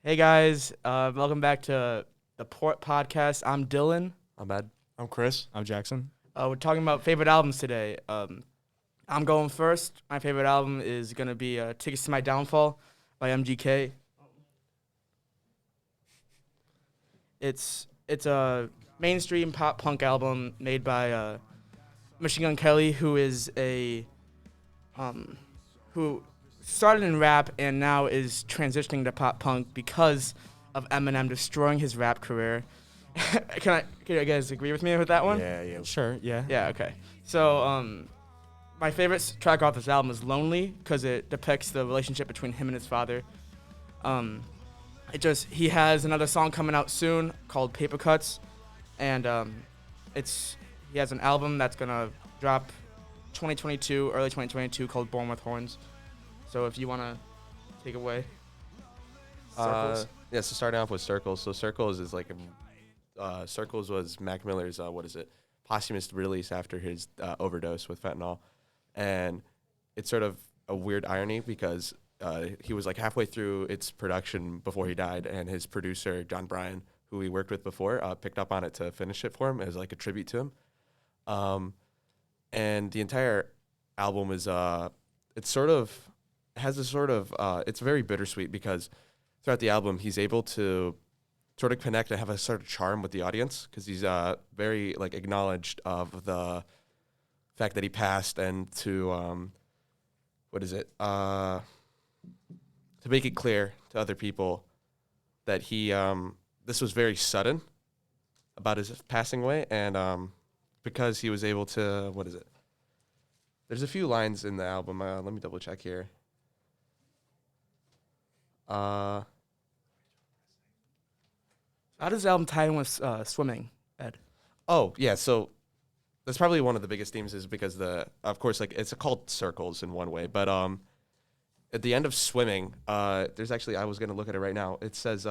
Hey guys, welcome back to the Port Podcast. I'm Dylan. I'm Ed. I'm Chris. I'm Jackson. We're talking about favorite albums today. I'm going first. My favorite album is gonna be "Tickets to My Downfall" by MGK. It's a mainstream pop punk album made by Machine Gun Kelly, who is who started in rap and now is transitioning to pop punk because of Eminem destroying his rap career. Can you guys agree with me with that one? Yeah. Sure, yeah. Yeah, okay. So, my favorite track off this album is "Lonely" because it depicts the relationship between him and his father. He has another song coming out soon called "Paper Cuts," and he has an album that's gonna drop 2022, early 2022, called "Born with Horns." So if you wanna take away. Circles. So starting off with Circles. So Circles is like Circles was Mac Miller's posthumous release after his overdose with fentanyl, and it's sort of a weird irony because he was like halfway through its production before he died, and his producer John Bryan, who he worked with before, picked up on it to finish it for him as like a tribute to him. And the entire album is it's very bittersweet because throughout the album he's able to sort of connect and have a sort of charm with the audience because he's very like acknowledged of the fact that he passed, and to to make it clear to other people that he this was very sudden about his passing away, and because he was able to there's a few lines in the album, let me double check here. How does the album tie in with swimming, Ed? Oh, yeah, so that's probably one of the biggest themes is because of course, like it's called Circles in one way, but at the end of Swimming, there's actually, I was going to look at it right now. It says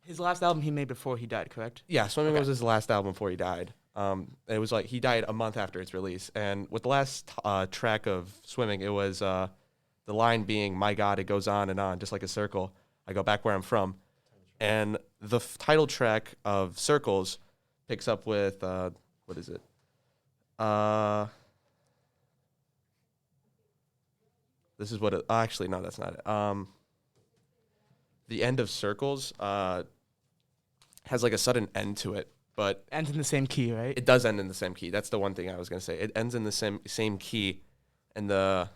His last album he made before he died, correct? yeah, Swimming was his last album before he died. It was like he died a month after its release, and with the last track of Swimming, it was the line being, "My God, it goes on, just like a circle. I go back where I'm from." And the title track of Circles picks up with, this is what it, actually, no, that's not it. The end of Circles has like a sudden end to it, but Ends in the same key, right? it does end in the same key. That's the one thing I was going to say. It ends in the same key, and the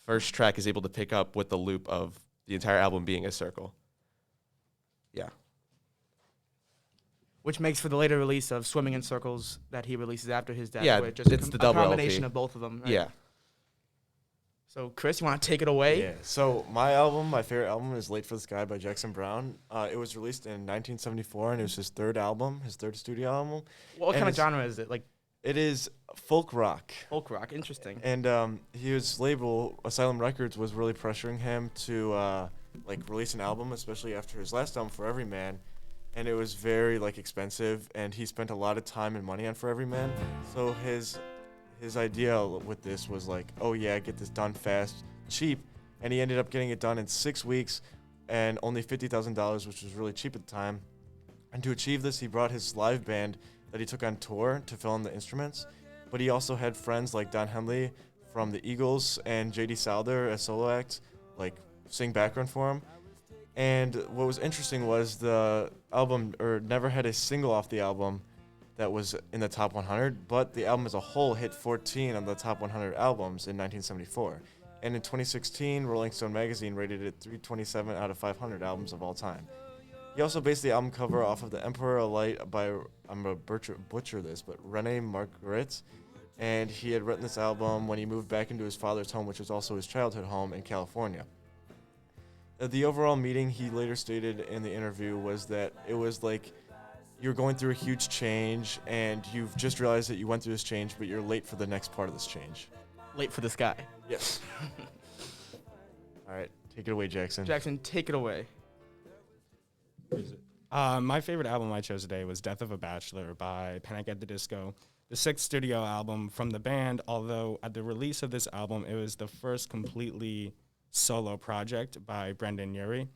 first track is able to pick up with the loop of the entire album being a circle. Yeah. Which makes for the later release of "Swimming in Circles" that he releases after his death. Yeah, where just it's the a double combination LP. of both of them. Right? Yeah. So, Chris, you want to take it away? Yeah. So my favorite album is "Late for the Sky" by Jackson Brown. It was released in 1974, and it was his third studio album. What And kind of it's- genre is it? Like It is folk rock. folk rock? Interesting. And his label, Asylum Records, was really pressuring him to release an album, especially after his last album, For Every Man. And it was very expensive, and he spent a lot of time and money on For Every Man. So his idea with this was oh yeah, get this done fast, cheap. And he ended up getting it done in 6 weeks and only $50,000, which was really cheap at the time. And to achieve this, he brought his live band that he took on tour to fill in the instruments. But he also had friends like Don Henley from the Eagles and J.D. Souther as solo act, sing background for him. And what was interesting was the album never had a single off the album that was in the top 100, but the album as a whole hit 14 on the top 100 albums in 1974. And in 2016, Rolling Stone magazine rated it 327 out of 500 albums of all time. He also based the album cover off of The Emperor Light by, I'm going to butcher this, but Rene Marguerite. And he had written this album when he moved back into his father's home, which was also his childhood home in California. The overall meaning, he later stated in the interview, was that it was you're going through a huge change, and you've just realized that you went through this change, but you're late for the next part of this change. Late for the Sky. Yes. All right, take it away, Jackson. Jackson, take it away. My favorite album I chose today was Death of a Bachelor by Panic at the Disco, the sixth studio album from the band, although at the release of this album, it was the first completely solo project by Brendan Urie.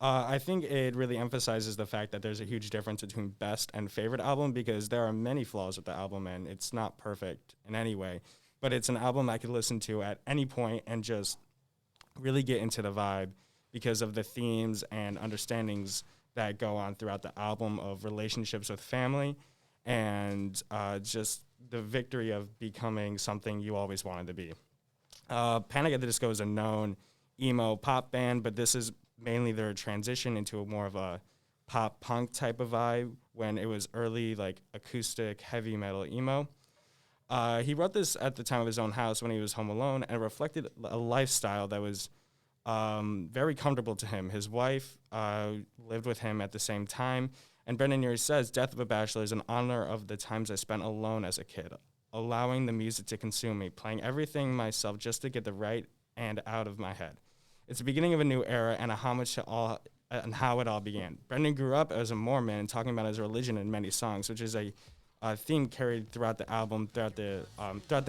I think it really emphasizes the fact that there's a huge difference between best and favorite album, because there are many flaws with the album and it's not perfect in any way. But it's an album I could listen to at any point and just really get into the vibe because of the themes and understandings that go on throughout the album of relationships with family and just the victory of becoming something you always wanted to be. Panic at the Disco is a known emo pop band, but this is mainly their transition into a more of a pop punk type of vibe when it was early like acoustic heavy metal emo. He wrote this at the time of his own house when he was home alone, and it reflected a lifestyle that was very comfortable to him. His wife lived with him at the same time, and Brendan Urie says, "Death of a Bachelor is an honor of the times I spent alone as a kid, allowing the music to consume me, playing everything myself just to get the right and out of my head. It's the beginning of a new era and a homage to all and how it all began." Brendan grew up as a Mormon and talking about his religion in many songs, which is a theme carried throughout the album, throughout the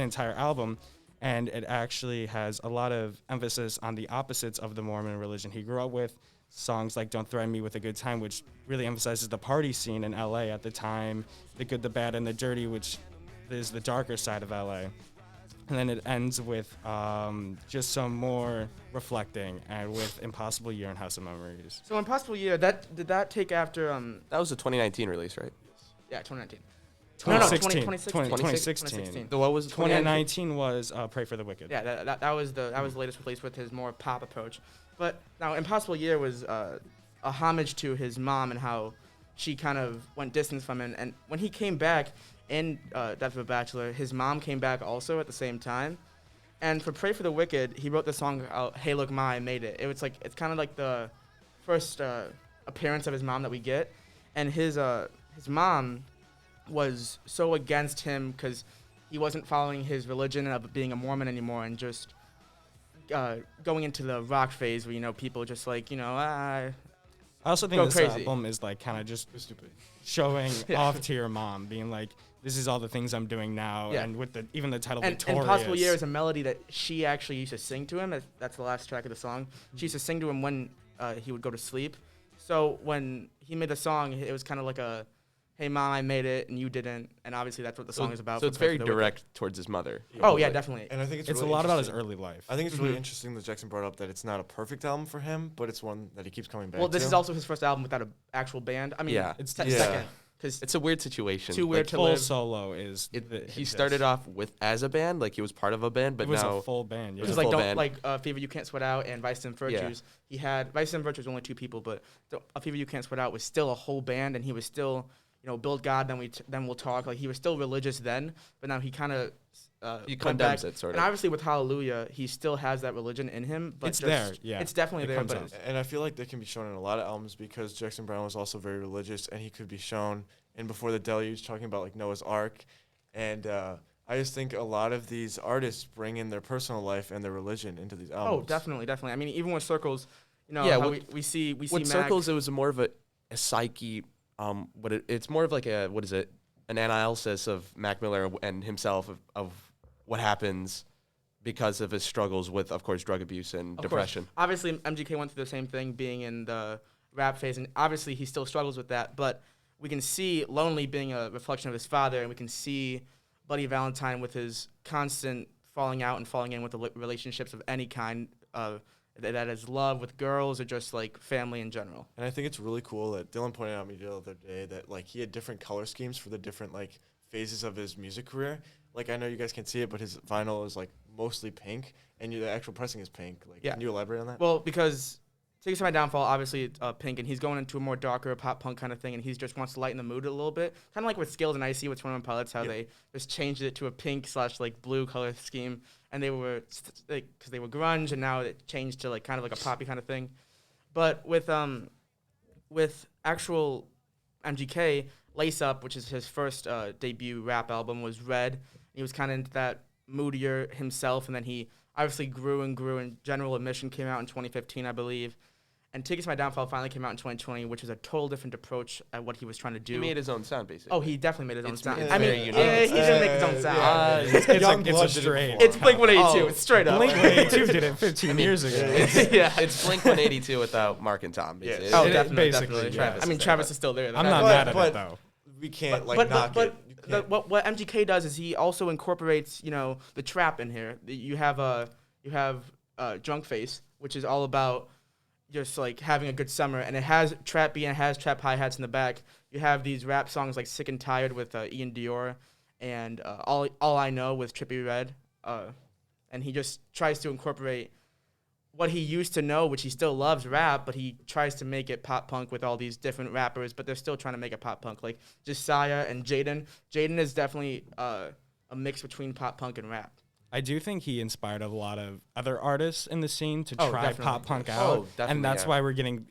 entire album, and it actually has a lot of emphasis on the opposites of the Mormon religion he grew up with. Songs like "Don't Threaten Me with a Good Time," which really emphasizes the party scene in LA at the time, "The Good, the Bad, and the Dirty," which is the darker side of LA. And then it ends with just some more reflecting and with "Impossible Year" and "House of Memories." So Impossible Year, did that take after That was a 2019 release, right? yeah, 2019. 2016. 2016. So what was 2019 was "Pray for the Wicked." Yeah, that was the latest release with his more pop approach. But now Impossible Year was a homage to his mom and how she kind of went distance from him. And when he came back in Death of a Bachelor, his mom came back also at the same time. And for Pray for the Wicked, he wrote the song "Hey Look Ma, I Made It." It's kind of like the first appearance of his mom that we get, and his mom was so against him because he wasn't following his religion of being a Mormon anymore and just going into the rock phase where people just like I also think go this crazy. album is like kind of just Stupid. showing Yeah. off to your mom, being like, "This is all the things I'm doing now," Yeah. and with even the title And "Victorious." Impossible Year is a melody that she actually used to sing to him. That's the last track of the song. She used to sing to him when he would go to sleep. So when he made the song, it was kind of like a, "Hey Mom, I made it and you didn't," and obviously that's what the song is about. So for it's Pray very for the Wicked. direct towards his mother. Oh yeah, Like, definitely. And I think It's really a lot about his interesting. early life. I think it's really Mhm. interesting that Jackson brought up that it's not a perfect album for him, but it's one that he keeps coming back Well, to. this is also his first album without an actual band. I mean, Yeah. It's Yeah. second because It's a weird situation. Too weird Like, to full live. solo is. he started off as a band, like he was part of a band, but It was now a full band. Yeah. was Because a like full don't band. Fever You Can't Sweat Out and Vice and Virtues. He had Vice and Virtues only two people, but Fever You Can't Sweat Out was still a whole band, and he was still Build God, then we'll talk. Like he was still religious then, but now he kind of he went condemns back. it sort And of. obviously with Hallelujah, he still has that religion in him, but It's just, there, yeah. it's definitely It there. comes But out. it's- And I feel like that can be shown in a lot of albums because Jackson Brown was also very religious, and he could be shown in Before the Deluge talking about like Noah's Ark, and I just think a lot of these artists bring in their personal life and their religion into these albums. oh, definitely. I mean, even with Circles, Yeah, how with- we see With Mac. Circles, it was more of a psyche. It's more of like an analysis of Mac Miller and himself of what happens because of his struggles with, of course, drug abuse and Of depression. course. Obviously, MGK went through the same thing being in the rap phase, and obviously he still struggles with that, but we can see Lonely being a reflection of his father, and we can see Bloody Valentine with his constant falling out and falling in with the relationships of any kind, that is love with girls or just like family in general. And I think it's really cool that Dylan pointed out to me the other day that like he had different color schemes for the different like phases of his music career. Like I know you guys can't see it, but his vinyl is like mostly pink, and the actual pressing is pink. Like, Yeah. Can you elaborate on that? Well, because Tickets to My Downfall, obviously it's pink, and he's going into a more darker pop punk kind of thing, and he just wants to lighten the mood a little bit. Kind of like with Skills and Icy with 21 Pilots, how they just changed it to a pink / like blue color scheme, and they were because they were grunge, and now it changed to like kind of like a poppy kind of thing. But with actual MGK, Lace Up, which is his first debut rap album, was Red. He was kind of into that moodier himself, and then he obviously grew and grew, and General Admission came out in 2015, I believe. And Tickets to My Downfall finally came out in 2020, which is a total different approach at what he was trying to do. He made his own sound, basically. Oh, he definitely made his own sound. It's I mean, very unique. yeah, he didn't make his own sound. It's a straight. It's Blink-182. It's straight up. Blink-182 did it 15 years ago. It's Blink-182 without Mark and Tom, basically. Oh, It- definitely, basically, definitely. yeah. I mean, Travis is still there. I'm not mad at but- it though. We can't But knock it. You can't- what MGK does is he also incorporates, the trap in here. You have Drunk Face, which is all about just like having a good summer, and it has trap beat and it has trap hi-hats in the back. You have these rap songs like Sick and Tired with Ian Dior and all I Know with Trippie Redd, and he just tries to incorporate what he used to know, which he still loves rap, but he tries to make it pop punk with all these different rappers, but they're still trying to make it pop punk, like Josiah and Jaden. Jaden is definitely a mix between pop punk and rap. I do think he inspired a lot of other artists in the scene to Oh, try definitely. pop punk Oh, out, definitely, and that's yeah. why we're getting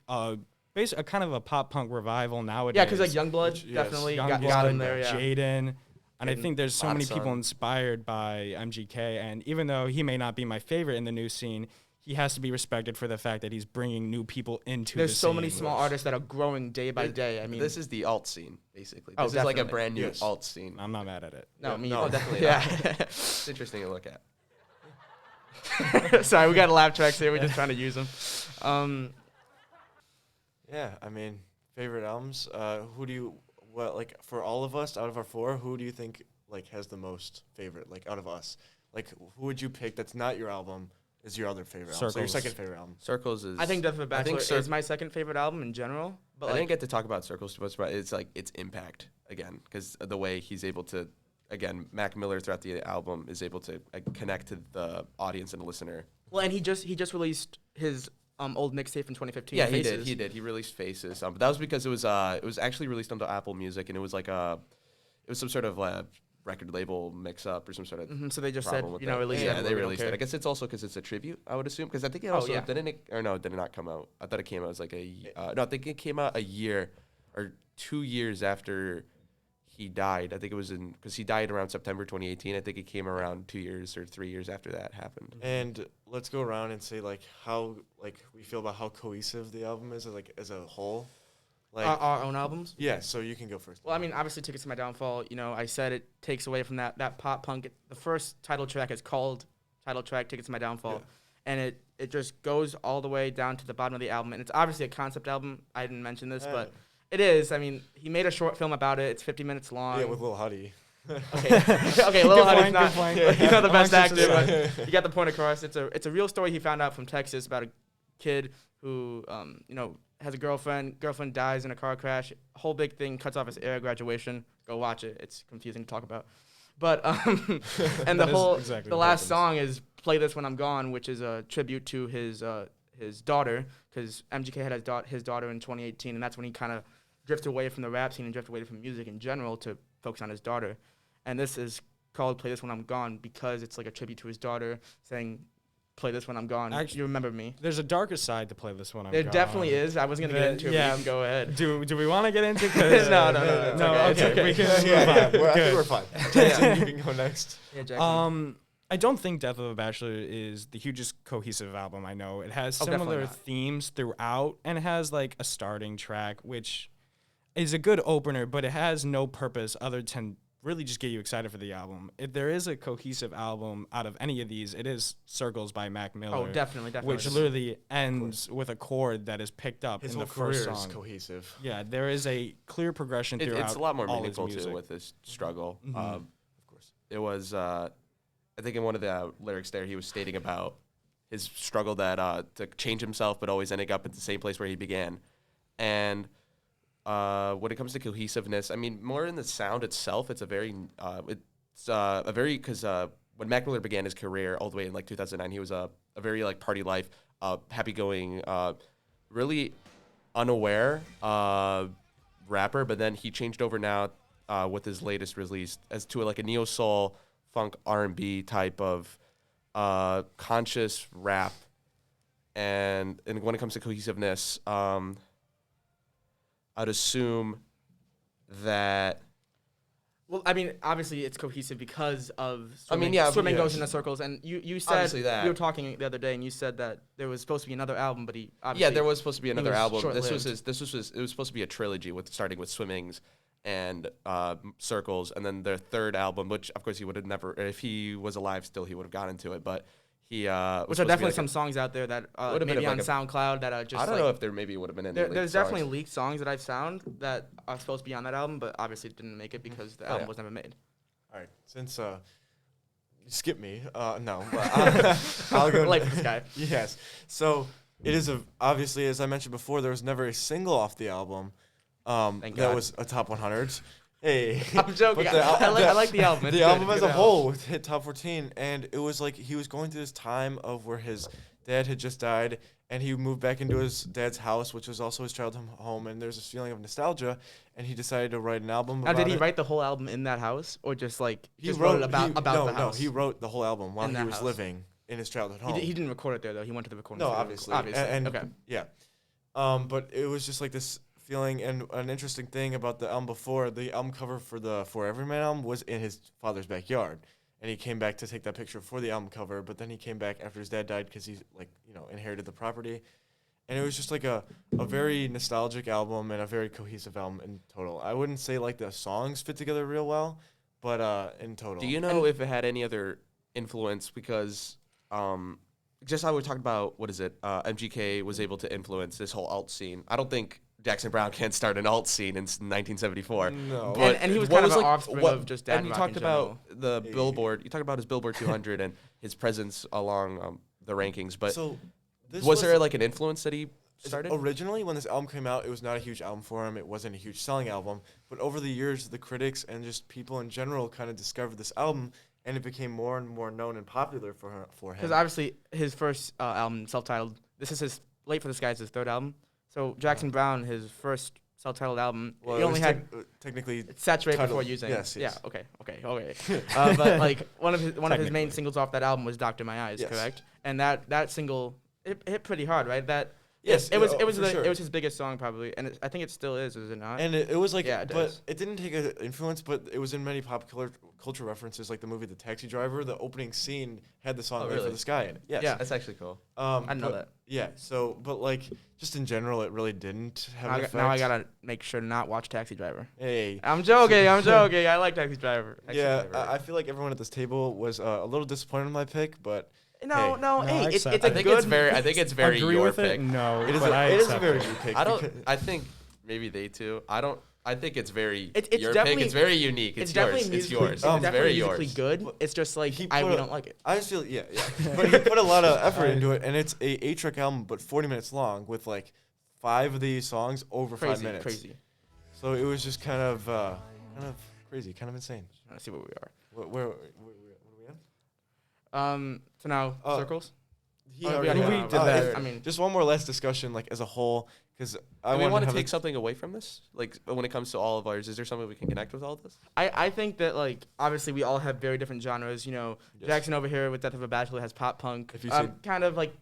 basically a kind of a pop punk revival nowadays. Yeah, because like Youngblood Yes. definitely got Youngblood, him there. Yeah. Jaden, and I And think there's so Lot many of people Sun. inspired by MGK, and even though he may not be my favorite in the new scene, he has to be respected for the fact that he's bringing new people into There's the so scene. many small artists that are growing day by day. I mean, This is the alt scene, basically. Oh, This is like a definitely. brand new Yes. alt scene. I'm not mad at it. no, Yeah, me no. either. Definitely. Yeah. It's interesting to look at. Sorry, we got laugh tracks here. We're just trying to use them. Yeah, I mean, favorite albums. Who do you for all of us out of our four? Who do you think has the most favorite out of us? Who would you pick that's not your album is your other favorite album? So your Circles. second favorite album. Circles is. I think Death of a I think Bachelor is my second favorite album in general. But I didn't get to talk about Circles too much, but it's its impact again, because the way he's able to, again, Mac Miller throughout the album is able to connect to the audience and the listener. well, and he just released his old mixtape in 2015. Yeah, Faces. he did. He released Faces. But that was because it was actually released on the Apple Music, and it was some sort of record label mix-up or some sort of So they just said, problem with release that. it. Yeah, everywhere, they we don't released care. it. I guess it's also because it's a tribute, I would assume, because I think it Oh, also yeah. did it not come out? I thought it came out as no, I think it came out a year or 2 years after he died. I think it was because he died around September 2018. I think it came around 2 years or 3 years after that happened. And let's go around and say how we feel about how cohesive the album is as a whole. Our own albums. Yeah, so you can go first. Well, I mean, obviously, Tickets to My Downfall. I said it takes away from that pop punk. The first title track is called title track Tickets to My Downfall, and it just goes all the way down to the bottom of the album. And it's obviously a concept album. I didn't mention this, but it is. I mean, he made a short film about it. It's 50 minutes long. Yeah, with Lil Huddy. Okay, Lil Huddy's point, not. good point. He's not the best Amongst actor, yourself. but you got the point across. It's a real story he found out from Texas about a kid who has a girlfriend. Girlfriend dies in a car crash. Whole big thing, cuts off his air graduation. Go watch it. It's confusing to talk about. But and That is the exactly the what last happens. song is "Play This When I'm Gone," which is a tribute to his daughter, because MGK had his daughter in 2018, and that's when he kind of drifted away from the rap scene and drifted away from music in general to focus on his daughter. And this is called "Play This When I'm Gone" because it's like a tribute to his daughter, saying, "Play this when I'm gone. Actually- You remember me." There's a darker side to play this one. There definitely is. I wasn't gonna get into it, but you can go ahead. Do we want to get into? No, no, it's okay, it's Okay, okay. we can move Yeah, on. I think Good. we're fine. Jackson, you can go next. Yeah, Jackson. I don't think Death of a Bachelor is the hugest cohesive album I know. It has Oh, definitely similar not. themes throughout, and it has a starting track, which is a good opener, but it has no purpose other than really just get you excited for the album. If there is a cohesive album out of any of these, it is Circles by Mac Miller. Oh, definitely. Which literally ends with a chord that is picked up His in whole the first career is song. cohesive. Yeah, there is a clear progression throughout. It's a lot more all his meaningful too music. with his struggle. Mhm. Of course, it was. I think in one of the lyrics there, he was stating about his struggle that to change himself, but always ending up at the same place where he began. And when it comes to cohesiveness, I mean, more in the sound itself, it's a very because when Mac Miller began his career all the way in 2009, he was a very party life, happy-going, really unaware rapper. But then he changed over now with his latest release as to a neo soul, funk, R&B type of conscious rap. And when it comes to cohesiveness, I'd assume that Well, I mean, obviously it's cohesive because of I mean, swimming. yeah, Swimming yes. goes in circles, and you said Obviously that. we were talking the other day, and you said that there was supposed to be another album, but he Yeah, obviously there was supposed to be another was album. This was short-lived. it was supposed to be a trilogy with starting with Swimmings and Circles, and then their third album, which of course he would have never, if he was alive still, he would have got into it. But he was which supposed are to be definitely like some songs out there that Would've been maybe like on SoundCloud that are just I don't like, know if there maybe would have been any. leaked there's songs. definitely leaked songs that I've found that are supposed to be on that album, but obviously didn't make it because the album yeah. was never made. All right, since you skip me, no, but I'll go. Like this guy. Yes. So it is obviously, as I mentioned before, there was never a single off the album Thank that God. was a top 100. Hey, I'm joking. But I like the album. It's the good. album It's as a a good whole hit top 14, and it was like he was going through this time of where his dad had just died, and he moved back into his dad's house, which was also his childhood home, and there's this feeling of nostalgia, and he decided to write an album Now, about did he it. wrte the whole album in that house, or just like He just wrote it about the house? No, he wrote the whole album while In he that was house. living in his childhood home. He didn't record it there though. He went to the recording No, studio. obviously. Obviously. And okay. yeah. But it was just like this feeling, and an interesting thing about the album before, the album cover for the For Everyman album was in his father's backyard. And he came back to take that picture for the album cover, but then he came back after his dad died because he, like, inherited the property. And it was just like a very nostalgic album and a very cohesive album in total. I wouldn't say like the songs fit together real well, but in total. Do you know if it had any other influence? Because just how we talked about, MGK was able to influence this whole alt scene. I don't think Jackson Brown can start an alt scene in 1974. No. But And he was what kind of an like- offspring what- of just dad And you rock talked in about general. the Billboard. You talked about his Billboard 200 and his presence along the rankings. But So this was there like an influence that he started? Originally, when this album came out, it was not a huge album for him. It wasn't a huge selling album. But over the years, the critics and just people in general kind of discovered this album, and it became more and more known and popular for him. Because obviously his first album, self-titled, this is his Late for the Sky is his third album. So Jackson Brown, his first self-titled album, Well, he it only was had technically Saturate titled- before using. yes, yes. Yeah. Okay. But like one of his main Technically. singles off that album was "Doctor My Eyes," Yes. correct? And that single it hit pretty hard, right? Yes, It was yeah, for sure. it was his biggest song probably, and I think it still is it not? And it was like, Yeah, it but does. it didn't take an influence, but it was in many popular culture references, like the movie The Taxi Driver. The opening scene had the song Oh, "Late really? for the Sky" in it. Yes. Yeah. That's actually cool. I didn't know but- that. Yeah. So, but like, just in general, it really didn't have Now an I, effect. now I gotta make sure to not watch Taxi Driver. Hey. I'm joking. I like Taxi Driver. Yeah, I feel like everyone at this table was a little disappointed in my pick, but No, Hey. no, No, hey, I it's accept a it. I think good. it's very Agree your with pick. it? No, it is but I it is a accept very it. good pick. I don't. because- I think maybe they too. I think it's very It's your pick. definitely- It's very unique. It's, It's yours. definitely It's musically, yours. it's It's definitely very musically yours. good. It's just like He we put don't like it. I just feel, yeah. But he put a lot of effort into it, and it's a 8-track album, but 40 minutes long, with like 5 of these songs over 5 Crazy, minutes. crazy. So it was just kind of crazy, kind of insane. Let's see where we are. Where are we at? So now Oh. circles. He Oh, we already already did did that. I mean, Just one more last discussion, like as a whole, because I Do we want to have take it- something away from this? Like when it comes to all of ours, is there something we can connect with all of this? I think that like obviously we all have very different genres. You know, Yes. Jackson over here with Death of a Bachelor has pop punk. If you say- kind of like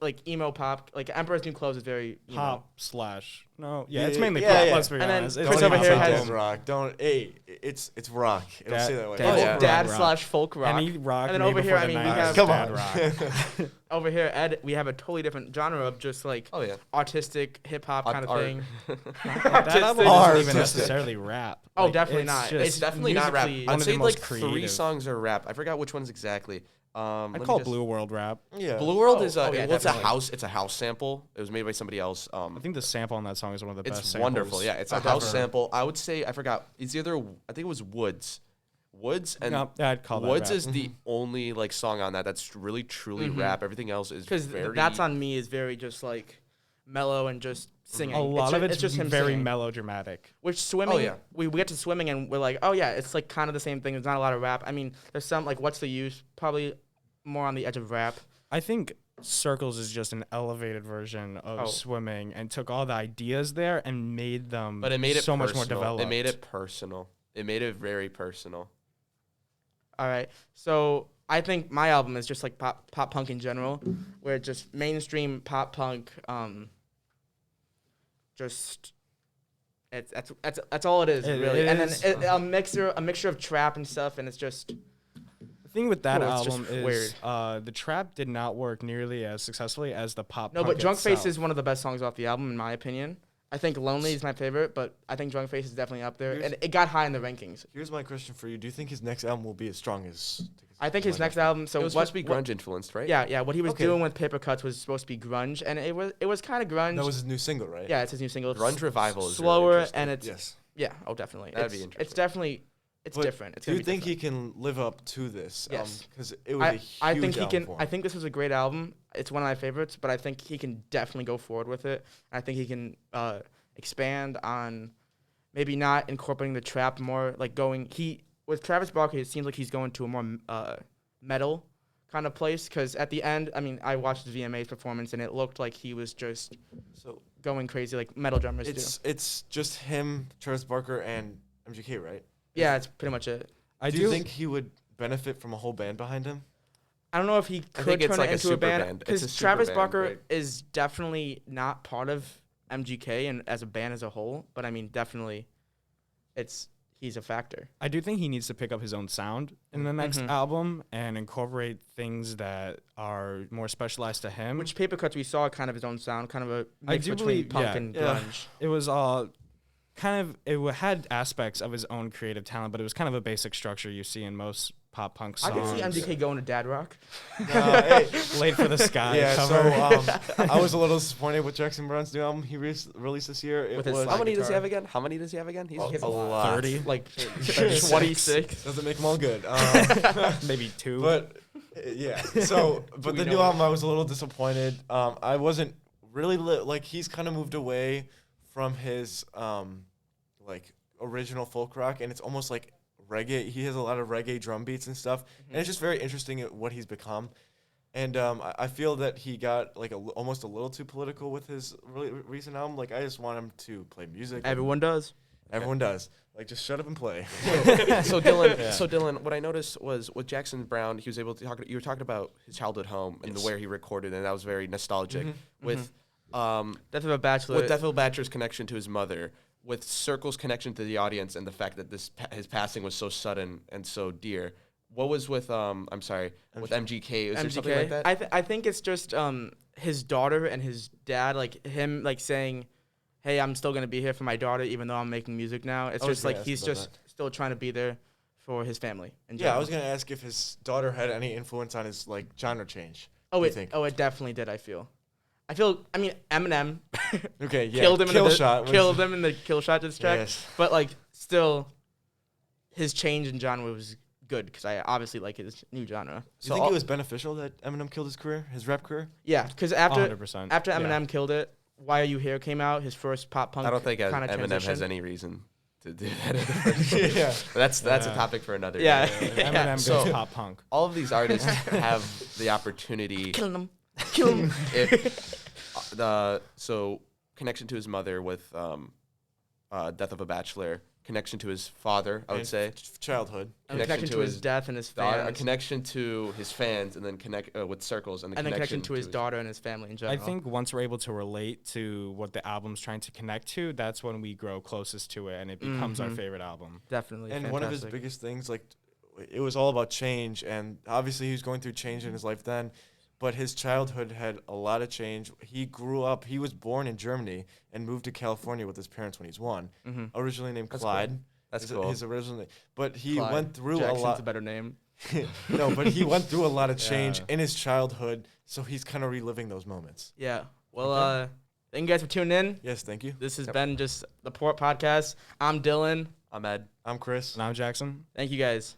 like emo pop. Like Emperor's New Clothes is very emo. Pop slash. No, yeah, Yeah, it's mainly yeah, pop. yeah. Let's be And then honest. Chris It's over not here pop. has- Dad rock. Don't. Hey, it's rock. It'll Dad- say that way. Dad- Oh, yeah. dad rock. slash folk rock. Any rock. And then made over here, before I the mean, we 90s, have- Come dad on. rock. Over here, Ed, we have a totally different genre of just like Oh yeah. artistic hip hop kind of Art. thing. That album Art. isn't even necessarily rap. Oh, Like, definitely it's not. just- It's Definitely not rap. musically- one I'd of the say most like 3 creative. songs are rap. I forgot which ones exactly. I'd let me call just- Blue World rap. Yeah. Blue World Oh, is oh, a yeah, well, it's a definitely. house. It's a house sample. It was made by somebody else. I think the sample on that song is one of the best It's samples. wonderful. Yeah, it's a Oh, house definitely. sample. I would say I forgot. It's either I think it was Woods and No, I'd call that Woods rap. is the only like song on that that's really truly Mhm. rap. Everything else is Because very That's on Me is very just like mellow and just singing. A lot of it's just him very singing. melodramatic. Which swimming, yeah. we get to swimming and we're like, oh yeah, it's like kind of the same thing. There's not a lot of rap. I mean, there's some like What's the Use, probably more on the edge of rap. I think Circles is just an elevated version of Oh. Swimming and took all the ideas there and made them but it made it so much personal. more developed. It made it personal. It made it very personal. All right, so I think my album is just like pop punk in general, where it's just mainstream pop punk, just That's all it is, It really. And is. then a mixture of trap and stuff, and it's just The thing with that Cool, it's just album is the trap did not work nearly as successfully as the pop. no. punk But Drunk Face itself. is one of the best songs off the album, in my opinion. I think Lonely is my favorite, but I think Drunk Face is definitely up there, and it got high in the rankings. Here's my question for you: do you think his next album will be as strong as? I think his next album. So it was what, supposed to be grunge influenced, right? Yeah. What he was Okay. doing with Paper Cuts was supposed to be grunge, and it was kind of grunge. That was his new single, right? Yeah, it's his new single. It's Grunge Revival is slower, really interesting. and it's Yes. yeah. Oh, definitely. That'd be It's interesting. definitely But different. It's Do you gonna be think different. he can live up to this? Yes. Because it was a huge I think he album can. for him. I think this was a great album. It's one of my favorites, but I think he can definitely go forward with it. I think he can expand on maybe not incorporating the trap more, like going. With Travis Barker, it seems like he's going to a more metal kind of place. Because at the end, I mean, I watched the VMA's performance, and it looked like he was just So going crazy, like metal drummers do. it's just him, Travis Barker, and MGK, right? Yeah, it's pretty much it. I do you think he would benefit from a whole band behind him? I don't know if he I could think it's turn like it a into a super band band. It's a because super Travis band, Barker right? is definitely not part of MGK and as a band as a whole. But I mean, definitely, he's a factor. I do think he needs to pick up his own sound in the next Mhm. album and incorporate things that are more specialized to him. Which Paper Cuts we saw kind of his own sound, kind of a I mix do between believe- punk yeah. and Yeah. grunge. It was had aspects of his own creative talent, but it was kind of a basic structure you see in most pop punk I songs. can see MGK going to dad rock. Hey, Late for the Sky yeah. cover. So I was a little disappointed with Jackson Brown's new album he released this year. It With his was slide How many does he guitar. have again? How many does he have again? He's He has a a lot. 30, Like 36. 26. Doesn't make them all good. maybe 2. But yeah. So, but the We new know. album, I was a little disappointed. I wasn't really like he's kind of moved away from his like original folk rock, and it's almost like reggae. He has a lot of reggae drum beats and stuff, and it's just very interesting at what he's become. And I feel that he got like almost a little too political with his really recent album. Like I just want him to play music. Everyone does. Everyone does. Like just shut up and play. So Dylan, Yeah. so Dylan, what I noticed was with Jackson Brown, he was able to talk. You were talking about his childhood home and Yes. where he recorded, and that was very nostalgic. Mhm. With Death of a Bachelor. with Death of a Bachelor's connection to his mother, with Circle's connection to the audience, and the fact that his passing was so sudden and so dear. What was with with MGK? Was there something like that? I think it's just his daughter and his dad, like him like saying, "Hey, I'm still gonna be here for my daughter, even though I'm making music now." It's I was just gonna like ask he's about just still trying to be there for his family. In Yeah, I general. was gonna ask if his daughter had any influence on his like genre change. Oh, do you it think? it definitely did. I mean, Eminem Okay, yeah. killed him Kill in the Shot was- killed him in the Kill Shot diss track. Yes. But like still, his change in genre was good because I obviously like his new genre. Do you think it was beneficial that Eminem killed his career, his rap career? Yeah, because after 100%. Eminem killed it, Why Are You Here came out, his first pop punk. I don't think kind of Eminem has transition. any reason to do that. Yeah. That's a Yeah. topic for another Yeah. day. Eminem goes So- pop punk. All of these artists have the opportunity. Killing them, kill him. So connection to his mother with Death of a Bachelor, connection to his father, I would And say, Childhood. Connection to his death and his daughter, a fans, connection to his fans, and then connect with Circles, and, and then connection to his daughter and his family in I general. think once we're able to relate to what the album's trying to connect to, that's when we grow closest to it and it becomes our Mhm. favorite album. Definitely. And one of his fantastic. biggest things, like, it was all about change, and obviously he was going through change in his life then, but his childhood had a lot of change. He grew up, he was born in Germany and moved to California with his parents when he was 1. Mhm. Originally named That's Clyde. cool. That's his, cool. His original name. But he Clyde went through Jackson's a lot. a better name. No, but he went through a lot of change Yeah. in his childhood, so he's kind of reliving those moments. Yeah. Well, Okay. thank you guys for tuning in. Yes, thank you. This has Yep. been just the Port Podcast. I'm Dylan. I'm Ed. I'm Chris. And I'm Jackson. Thank you guys.